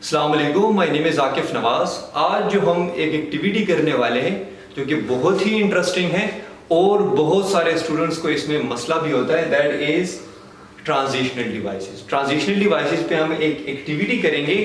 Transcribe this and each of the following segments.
अस्सलाम वालेकुम, my name is Akif Nawaz. आज जो हम एक एक्टिविटी करने वाले हैं जो कि बहुत ही इंटरेस्टिंग है और बहुत सारे स्टूडेंट्स को इसमें मसला भी होता है, that is transitional devices. Transitional devices पे हम एक एक्टिविटी करेंगे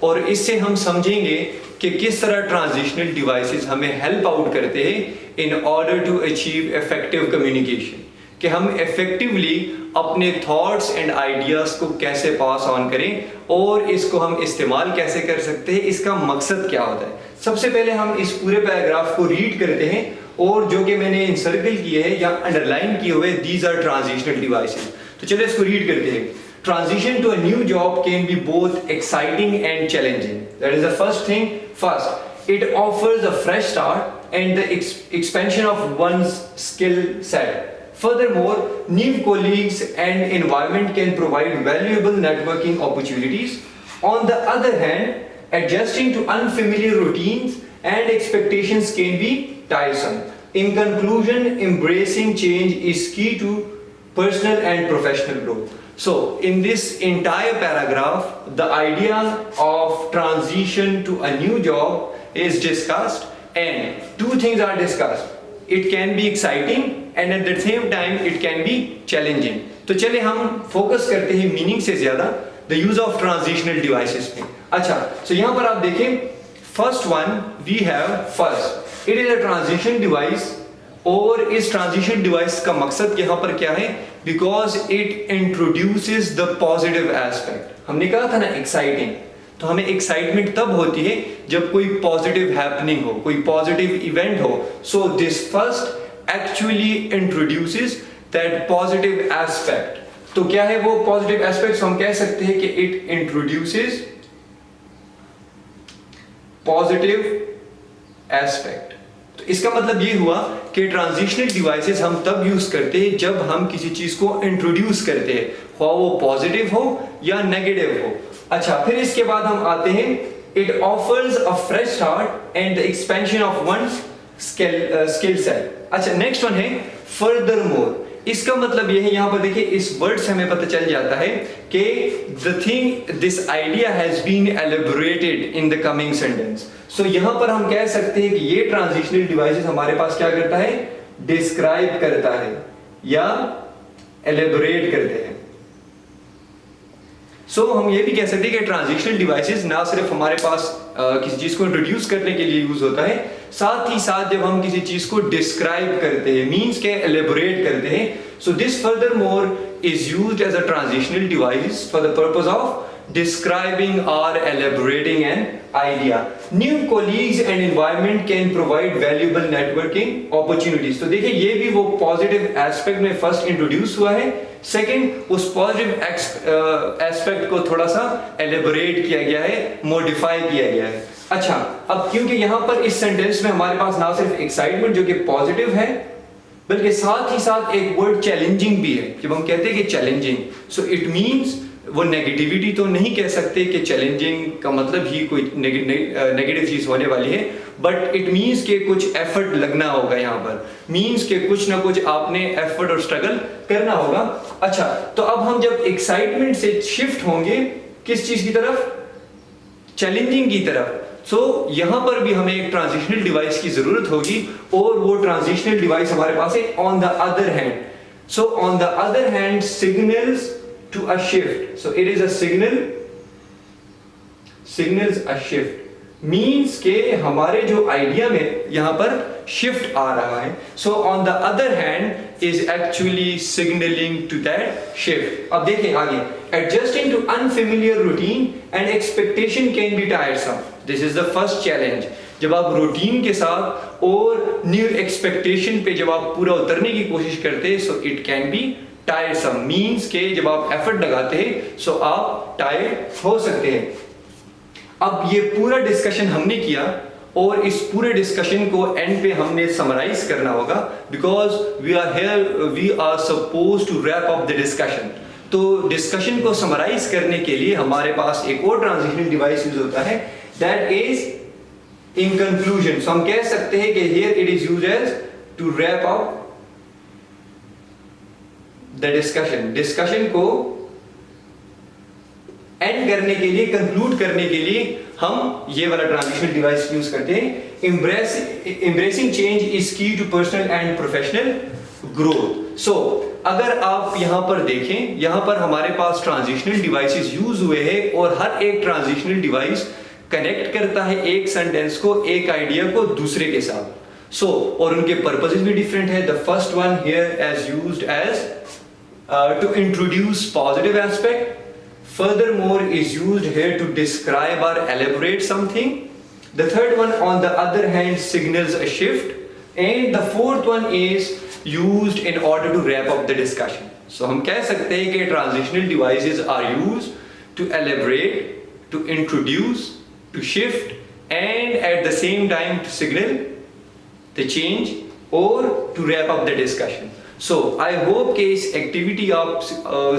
और इससे हम समझेंगे कि किस तरह ट्रांजिशनल डिवाइसेस हमें हेल्प आउट करते हैं in order to achieve effective communication, कि हम इफेक्टिवली अपने थॉट्स एंड आइडियाज को कैसे पास ऑन करें और इसको हम इस्तेमाल कैसे कर सकते हैं, इसका मकसद क्या होता है। सबसे पहले हम इस पूरे पैराग्राफ को रीड करते हैं और जो कि मैंने इंसर्कल किए हैं या अंडरलाइन किए हुए, दीज आर ट्रांजिशनल डिवाइसेस। तो चलिए इसको रीड करते हैं। Transition to a new job can be both exciting and challenging. That is the first thing. First, it offers a fresh start and the expansion of one's skill set. Furthermore, new colleagues and environment can provide valuable networking opportunities. On the other hand, adjusting to unfamiliar routines and expectations can be tiresome. In conclusion, embracing change is key to personal and professional growth. So, in this entire paragraph, the idea of transition to a new job is discussed, and two things are discussed. It can be exciting and at the same time it can be challenging. तो चलिए हम focus करते हैं meaning से ज्यादा the use of transitional devices पे। अच्छा, so यहाँ पर आप देखें, first one we have first, it is a transition device। और इस ट्रांजिशन डिवाइस का मकसद यहाँ पर क्या है? Because it introduces the positive aspect. हमने कहा था ना एक्साइटिंग, तो हमें एक्साइटमेंट तब होती है जब कोई पॉजिटिव हैपनिंग हो, कोई पॉजिटिव इवेंट हो। So this first actually introduces that positive aspect. तो क्या है वो पॉजिटिव एस्पेक्ट? हम कह सकते हैं कि इट इंट्रोड्यूसेस पॉजिटिव एस्पेक्ट। तो इसका मतलब ये हुआ कि ट्रांजिशनल डिवाइसेस हम तब यूज करते हैं जब हम किसी चीज को इंट्रोड्यूस करते हैं, ख्वाह वो पॉजिटिव हो या नेगेटिव हो। अच्छा, फिर इसके बाद हम आते हैं, it offers a fresh start and the expansion of once skill set. अच्छा, नेक्स्ट वन है फर्दरमोर। इसका मतलब ये है, यहां पर देखिए इस वर्ड से हमें पता चल जाता है कि the thing, this idea has been elaborated in the coming sentence. So यहां पर हम कह सकते हैं कि ये ट्रांजिशनल डिवाइसेस हमारे पास क्या करता है? डिस्क्राइब करता है या एलेबोरेट करते हैं। सो हम ये भी कह सकते हैं कि ट्रांजिशनल डिवाइसेस ना सिर्फ हमारे पास किसी चीज को इंट्रोड्यूस करने के लिए यूज होता है, साथ ही साथ जब हम किसी चीज को डिस्क्राइब करते हैं, मींस के एलेबोरेट करते हैं। So this furthermore is used as a transitional device for the purpose of describing or elaborating an idea. New colleagues and environment can provide valuable networking opportunities. तो देखिए ये भी वो पॉजिटिव एस्पेक्ट में first introduce हुआ है। Second, उस positive aspect को थोड़ा सा एलेबोरेट किया गया है, मॉडिफाई किया गया है। अच्छा, अब क्योंकि यहाँ पर इस सेंटेंस में हमारे पास ना सिर्फ एक्साइटमेंट जो कि पॉजिटिव है, बल्कि साथ ही साथ एक वर्ड चैलेंजिंग भी है। जब हम कहते हैं कि चैलेंजिंग, सो इट मीन्स वो नेगेटिविटी तो नहीं कह सकते कि चैलेंजिंग का मतलब ही कोई नेगेटिव चीज होने वाली है, बट इट मीन्स के कुछ एफर्ट लगना होगा। यहाँ पर मीन्स के कुछ ना कुछ आपने एफर्ट और स्ट्रगल करना होगा। अच्छा, तो अब हम जब एक्साइटमेंट से शिफ्ट होंगे किस चीज की तरफ? चैलेंजिंग की तरफ। सो यहां पर भी हमें एक ट्रांजिशनल डिवाइस की जरूरत होगी और वो ट्रांजिशनल डिवाइस हमारे पास है on the other hand. So on the other hand signals to a shift. So it is a signals a shift means के हमारे जो आइडिया में यहाँ पर शिफ्ट आ रहा है। So on the other hand is actually signaling to that shift. अब देखें आगे, adjusting to unfamiliar routine and expectation can be tiresome. This is the first challenge. जब आप रूटीन के साथ और न्यू एक्सपेक्टेशन पे जब आप पूरा उतरने की कोशिश करते हैं, so it can be टायरसम means के जब आप एफर्ट लगाते हैं सो आप टायर्ड हो सकते हैं। अब ये पूरा डिस्कशन हमने किया और इस पूरे डिस्कशन को एंड पे हमने समराइज करना होगा, because we are suppose to wrap up the discussion. तो डिस्कशन को समराइज करने के लिए हमारे पास एक और ट्रांजिशनल डिवाइस यूज होता है, that is in conclusion. So हम कह सकते हैं कि here it is used as to wrap up the discussion. Discussion को एंड करने के लिए, कंक्लूड करने के लिए हम ये वाला ट्रांजिशनल डिवाइस यूज करते हैं। Embracing change is key to personal and professional growth. So अगर आप यहां पर देखें, यहां पर हमारे पास ट्रांजिशनल डिवाइसेस यूज हुए हैं और हर एक ट्रांजिशनल डिवाइस कनेक्ट करता है एक सेंटेंस को, एक आइडिया को दूसरे के साथ। सो और उनके पर्पसेस भी डिफरेंट है। The first one here as used as to introduce positive aspect, furthermore is used here to describe or elaborate something. The third one on the other hand signals a shift, and the fourth one is used in order to wrap up the discussion. So हम कह सकते हैं कि transitional devices are used to elaborate, to introduce, to shift, and at the same time to signal the change or to wrap up the discussion. So I hope कि इस activity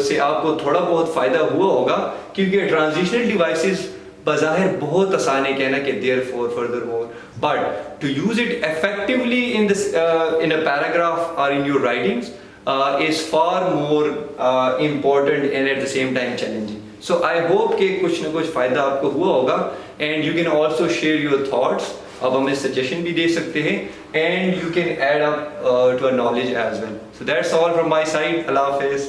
से आपको थोड़ा बहुत फायदा हुआ होगा, क्योंकि ट्रांजिशनल डिवाइसेस बज़ाहिर बहुत आसान है कहना कि therefore, furthermore, but to use it effectively in this in a paragraph और in your writings is far more important and at the same time challenging. So I hope कि कुछ ना कुछ फायदा आपको हुआ होगा, and you can also share your thoughts. अब हमें सजेशन भी दे सकते हैं, and you can add up to our knowledge as well. So that's all from my side. Allah Hafiz.